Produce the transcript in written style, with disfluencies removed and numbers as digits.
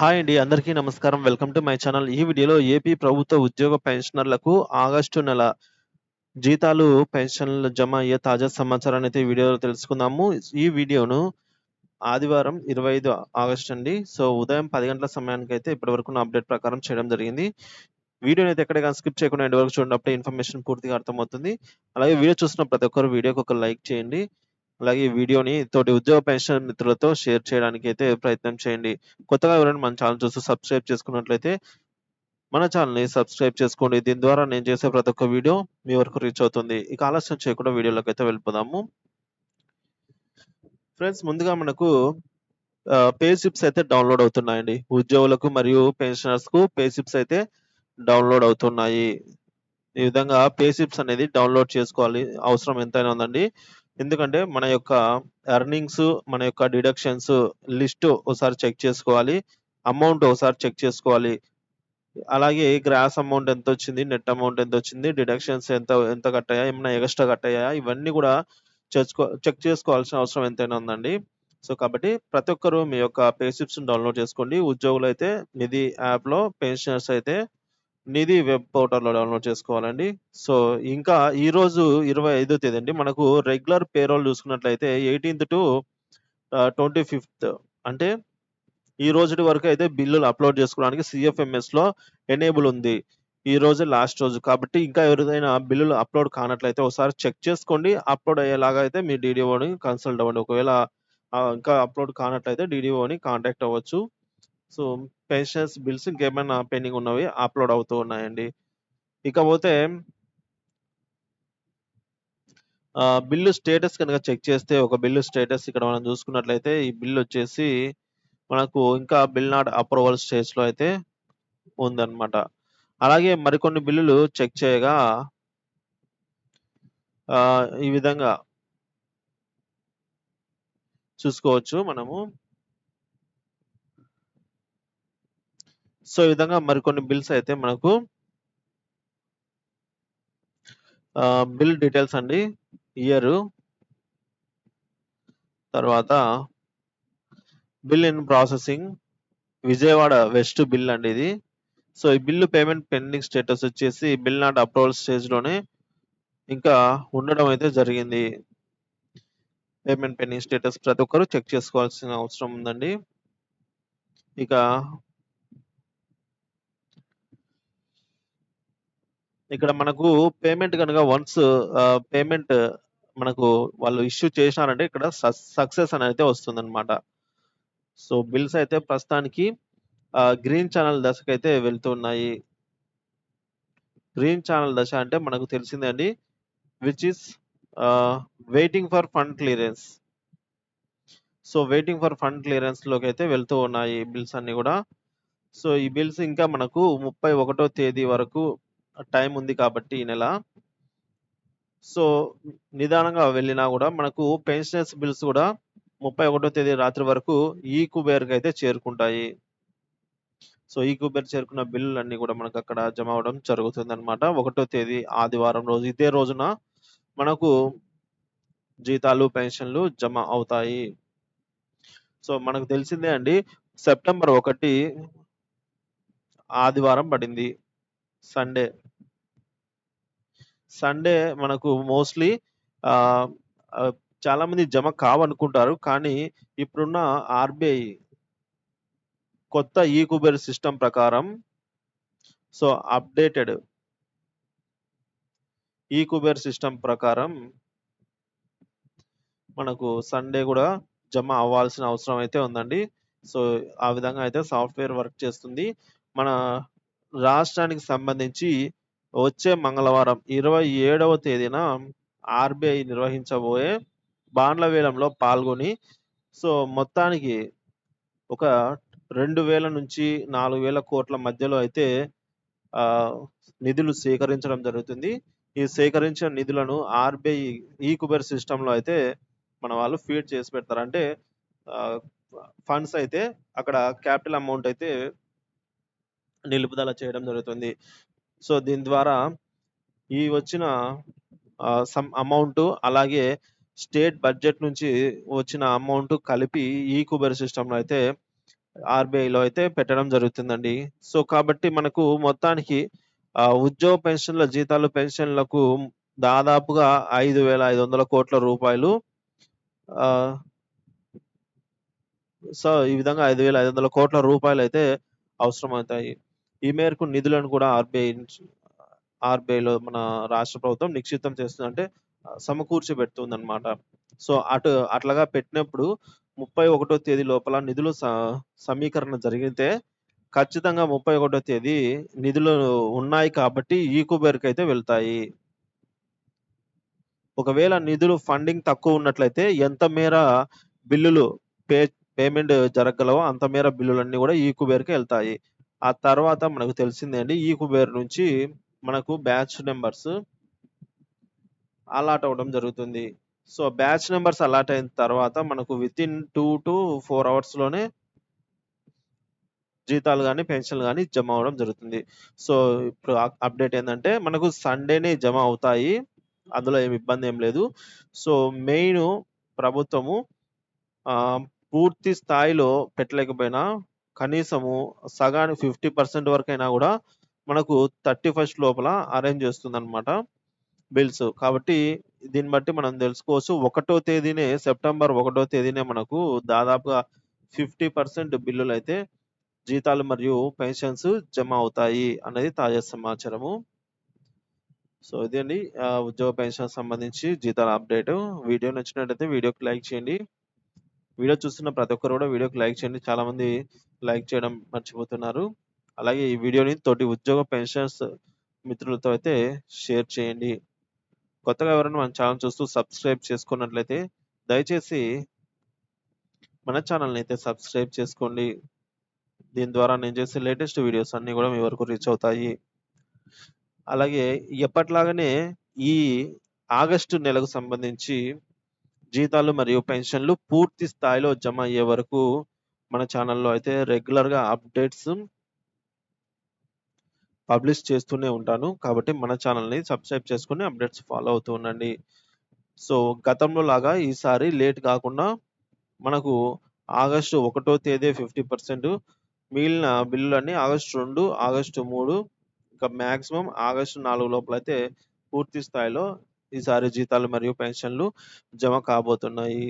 Hi అండి. అందరికీ నమస్కారం. Welcome to my channel. ఈ వీడియోలో ఏపీ ప్రభుత్వ ఉద్యోగ పెన్షనర్లకు ఆగస్టు నెల జీతాలు, పెన్షన్‌లు జమ అయ్యే తాజా సమాచారాన్నయితే ఈ వీడియోలో తెలుసుకుందాము. ఈ వీడియోను ఆదివారం 25 ఆగస్టు అండి. ఉదయం 10 గంటల సమయానికైతే ఇప్పటివరకున్న అప్డేట్ ప్రకారం చేయడం జరిగింది. వీడియోనైతే ఎక్కడ గాని స్కిప్ చేయకుండా ఎండ్ వరకు చూడండి. అప్పుడే ఇన్ఫర్మేషన్ పూర్తిగా అర్థమవుతుంది. అలాగే వీడియో చూస్తున్న ప్రతి ఒక్కరు వీడియోకి ఒక లైక్ చేయండి. అలాగే ఈ వీడియోని తోటి ఉద్యోగ పెన్షన్ మిత్రులతో షేర్ చేయడానికైతే ప్రయత్నం చేయండి. కొత్తగా ఎవరైనా మన ఛానెల్ చూస్తూ సబ్స్క్రైబ్ చేసుకున్నట్లయితే మన ఛానెల్‌ని సబ్స్క్రైబ్ చేసుకోండి. దీని ద్వారా నేను చేసే ప్రతి ఒక్క వీడియో మీ వరకు రీచ్ అవుతుంది. ఇక ఆలస్యం చేయకుండా వీడియోలోకైతే వెళ్ళిపోదాము. ఫ్రెండ్స్, ముందుగా మనకు పే స్లిప్స్ అయితే డౌన్‌లోడ్ అవుతున్నాయండి. ఉద్యోగులకు మరియు పెన్షనర్స్‌కు పే స్లిప్స్ అయితే డౌన్‌లోడ్ అవుతున్నాయి. ఈ విధంగా పే స్లిప్స్ అనేది డౌన్‌లోడ్ చేసుకోవాలి. అవసరం ఎంతైనా ఉందండి. ఎందుకంటే మన యొక్క ఎర్నింగ్స్, మన యొక్క డిడక్షన్స్ లిస్ట్ ఒకసారి చెక్ చేసుకోవాలి. అమౌంట్ ఒకసారి చెక్ చేసుకోవాలి. అలాగే గ్రాస్ అమౌంట్ ఎంతొచ్చింది, నెట్ అమౌంట్ ఎంతొచ్చింది, డిడక్షన్స్ ఎంత ఎంత కట్టయ్యాయి, ఏమన్నా ఎగస్ట్రా కట్టయ్యాయా, ఇవన్నీ గూడా చెక్ చేసుకోవాల్సిన అవసరం ఎంతైనా ఉందండి. కాబట్టి ప్రతి ఒక్కరు మీ యొక్క పే స్లిప్స్‌ని డౌన్‌లోడ్ చేసుకోండి. ఉద్యోగులైతే నిధి యాప్‌లో, పెన్షనర్స్ అయితే నిధి వెబ్ పోర్టల్‌లో డౌన్‌లోడ్ చేసుకోవాలండి. సో, ఇంకా ఈరోజు 25థ్ తేదీ అండి. మనకు రెగ్యులర్ పేరోల్ చూసుకున్నట్లయితే 18థ్ టు 25థ్ అంటే ఈ రోజుటి వరకైతే బిల్లులు అప్‌లోడ్ చేసుకోవడానికి సీఎఫ్ఎంఎస్‌లో ఎనేబుల్ ఉంది. ఈ రోజే లాస్ట్ రోజు. కాబట్టి ఇంకా ఎవరిదైనా బిల్లులు అప్‌లోడ్ కానట్లయితే ఒకసారి చెక్ చేసుకోండి. అప్‌లోడ్ అయ్యేలాగా అయితే మీ డీడీఓని కన్సల్ట్ అవ్వండి. ఒకవేళ ఇంకా అప్‌లోడ్ కానట్లయితే డీడీఓని కాంటాక్ట్ అవ్వచ్చు. సో, పెన్షన్స్ బిల్స్ ఇంకేమైనా పెండింగ్ ఉన్నవి అప్‌లోడ్ అవుతూ ఉన్నాయండి. ఇకపోతే బిల్లు స్టేటస్ గనక చెక్ చేస్తే ఒక బిల్లు స్టేటస్ ఇక్కడ మనం చూసుకున్నట్లయితే ఈ బిల్లొచ్చేసి మనకు ఇంకా బిల్ నాట్ అప్రూవల్ స్టేజ్‌లో అయితే ఉందన్నమాట. అలాగే మరికొన్ని బిల్లులు చెక్ చేయగా ఈ విధంగా చూసుకోవచ్చు మనము. ఈ విధంగా మరికొన్ని బిల్స్ అయితే మనకు బిల్ డీటెయిల్స్ అండి. ఇయరు, తర్వాత bill in processing, Vijayawada west bill అండి ఇది. ఈ బిల్లు పేమెంట్ పెండింగ్ స్టేటస్ వచ్చేసి బిల్ నాట్ అప్రూవల్ స్టేజ్‌లోనే ఇంకా ఉండడం అయితే జరిగింది. పేమెంట్ పెండింగ్ స్టేటస్ ప్రతి ఒక్కరు చెక్ చేసుకోవాల్సిన అవసరం ఉందండి. ఇక ఇక్కడ మనకు పేమెంట్ గనక వన్స్ పేమెంట్ మనకు వాళ్ళు ఇష్యూ చేసినారంటే ఇక్కడ సక్సెస్ అనైతే వస్తుందన్నమాట. బిల్స్ అయితే ప్రస్తుతానికి గ్రీన్ ఛానెల్ దశకైతే వెళ్తున్నాయి. గ్రీన్ ఛానెల్ దశ అంటే మనకు తెలిసిందే అండి. Which is waiting for fund clearance. Waiting for fund క్లియరెన్స్‌లోకైతే వెళ్తూ ఉన్నాయి బిల్స్ అన్నీ గూడా. ఈ బిల్స్ ఇంకా మనకు 31వ తేదీ వరకు టైం ఉంది కాబట్టి ఈ నెల. సో, నిదానంగా వెళ్ళినా గూడా మనకు పెన్షనర్స్ బిల్స్ గూడా 31వ తేదీ రాత్రి వరకు ఈ-కుబేర్‌కైతే చేరుకుంటాయి. ఈ-కుబేర్ చేరుకున్న బిల్లులన్నీ గూడా మనకక్కడ జమ అవ్వడం జరుగుతుందనమాట. 1వ తేదీ ఆదివారం రోజు ఇదే రోజున మనకు జీతాలు, పెన్షన్‌లు జమ అవుతాయి. మనకు తెలిసిందే అండి. సెప్టెంబర్ 1 ఆదివారం పడింది. సండే. సండే మనకు మోస్ట్‌లీ ఆహ్, ఆహ్, చాలామంది జమ కావనుకుంటారు. కానీ ఇప్పుడున్న ఆర్‌బీఐ కొత్త ఈ-కుబేర్ సిస్టమ్ ప్రకారం అప్‌డేటెడ్ ఈ-కుబేర్ సిస్టమ్ ప్రకారం మనకు సండే గూడా జమ అవ్వాల్సిన అవసరం అయితే ఉందండి. ఆ విధంగా అయితే సాఫ్ట్‌వేర్ వర్క్ చేస్తుంది. మన రాష్ట్రానికి సంబంధించి వచ్చే మంగళవారం 27వ తేదీన ఆర్‌బీఐ నిర్వహించబోయే బాండ్ల వేలంలో పాల్గొని మొత్తానికి ఒక 2000-4000 కోట్ల మధ్యలో అయితే ఆహ్, నిధులు సేకరించడం జరుగుతుంది. ఈ సేకరించిన నిధులను ఆర్‌బీఐ ఈ-కుబేర్ సిస్టమ్‌లో అయితే మన వాళ్ళు ఫీడ్ చేసి పెడతారు. అంటే ఆహ్, ఫండ్స్ అయితే అక్కడ క్యాపిటల్ అమౌంట్ అయితే నిలుపుదల చేయడం జరుగుతుంది. దీని ద్వారా ఈ వచ్చిన సమ్ అమౌంట్ అలాగే స్టేట్ బడ్జెట్ నుంచి వచ్చిన అమౌంట్ కలిపి ఈ-కుబేర్ సిస్టమ్‌లో అయితే ఆర్‌బీఐలో అయితే పెట్టడం జరుగుతుందండి. సో, కాబట్టి మనకు మొత్తానికి ఉద్యోగ పెన్షన్‌ల జీతాలు, పెన్షన్‌లకు దాదాపుగా 5,500,00,00,000 ఆహ్, సో, ఈ విధంగా 5,500,00,000 అయితే అవసరమవుతాయి. ఈ మేరకు నిధులను కూడా ఆర్‌బీఐలో మన రాష్ట్ర ప్రభుత్వం నిక్షిప్తం చేస్తుంది. అంటే సమకూర్చి పెడుతుందన్నమాట. సో, అట్లాగా పెట్టినప్పుడు 31 తేదీ లోపల నిధులు సమీకరణ జరిగితే ఖచ్చితంగా 31 తేదీ నిధులు ఉన్నాయి కాబట్టి ఈకుబేర్‌కైతే వెళ్తాయి. ఒకవేళ నిధులు ఫండింగ్ తక్కువున్నట్లయితే ఎంత మేర బిల్లులు పే పేమెంట్ జరగగలవో అంత మేర బిల్లులన్నీ గూడా ఈకుబేర్‌కే ఎళ్తాయి. ఆ తర్వాత మనకు తెలిసిందే అండి ఈకుబేర్ నుంచి మనకు బ్యాచ్ నంబర్స్ అలాట్ అవ్వడం జరుగుతుంది. సో, బ్యాచ్ నంబర్స్ అలాట్ అయిన తర్వాత మనకు వితిన్ 2-4 అవర్స్‌లోనే జీతాలు గాని, పెన్షన్‌లు గాని జమ అవ్వడం జరుగుతుంది. సో, ఇప్పుడు అప్‌డేట్ ఏందంటే మనకు సండేనే జమ అవుతాయి. అందులో ఏమి ఇబ్బందేం లేదు. సో, మెయిను ప్రభుత్వము ఆహ్, పూర్తి స్థాయిలో పెట్టలేకపోయినా కనీసము సగానికి 50% వరకైనా గూడా మనకు 31 లోపల అరేంజ్ చేస్తుందన్నమాట బిల్స్. కాబట్టి దీన్ని బట్టి మనం తెలుసుకోవచ్చు. ఒకటో తేదీనే సెప్టెంబర్ 1 తేదీనే మనకు దాదాపుగా 50% బిల్లులైతే జీతాలు మరియు పెన్షన్స్ జమ అవుతాయి అనేది తాజా సమాచారము. సో, ఇది అండి ఉద్యోగ పెన్షన్ సంబంధించి జీతాల అప్డేటు. వీడియో నచ్చినట్టయితే వీడియోకి లైక్ చేయండి. వీడియో చూస్తున్న ప్రతి ఒక్కరు కూడా వీడియోకి లైక్ చేయండి. చాలామంది లైక్ చేయడం మర్చిపోతున్నారు. అలాగే ఈ వీడియోని తోటి ఉద్యోగ పెన్షనర్స్ మిత్రులతో అయితే షేర్ చేయండి. కొత్తగా ఎవరైనా మన ఛానెల్ చూస్తూ సబ్స్క్రైబ్ చేసుకున్నట్లయితే దయచేసి మన ఛానెల్‌ని అయితే సబ్స్క్రైబ్ చేసుకోండి. దీని ద్వారా నేను చేసే లేటెస్ట్ వీడియోస్ అన్నీ గూడా మీ వరకు రీచ్ అవుతాయి. అలాగే ఎప్పటిలాగానే ఈ ఆగస్టు నెలకు సంబంధించి జీతాలు మరియు పెన్షన్‌లు పూర్తి స్థాయిలో జమ అయ్యే వరకు మన ఛానెల్‌లో అయితే రెగ్యులర్‌గా అప్డేట్స్ పబ్లిష్ చేస్తూనే ఉంటాను. కాబట్టి మన ఛానెల్‌ని సబ్స్క్రైబ్ చేసుకొని అప్డేట్స్ ఫాలో అవుతూ ఉండండి. సో, గతంలో లాగా ఈసారి లేట్ గాకుండా మనకు ఆగస్టు 1 తేదీ 50% మిగిలిన బిల్లులన్నీ ఆగస్టు 2, ఆగస్టు 3 ఇంకా మాక్సిమం ఆగస్టు 4 లోపలైతే పూర్తి స్థాయిలో ఈసారి జీతాలు మరియు పెన్షన్‌లు జమ కాబోతున్నాయి.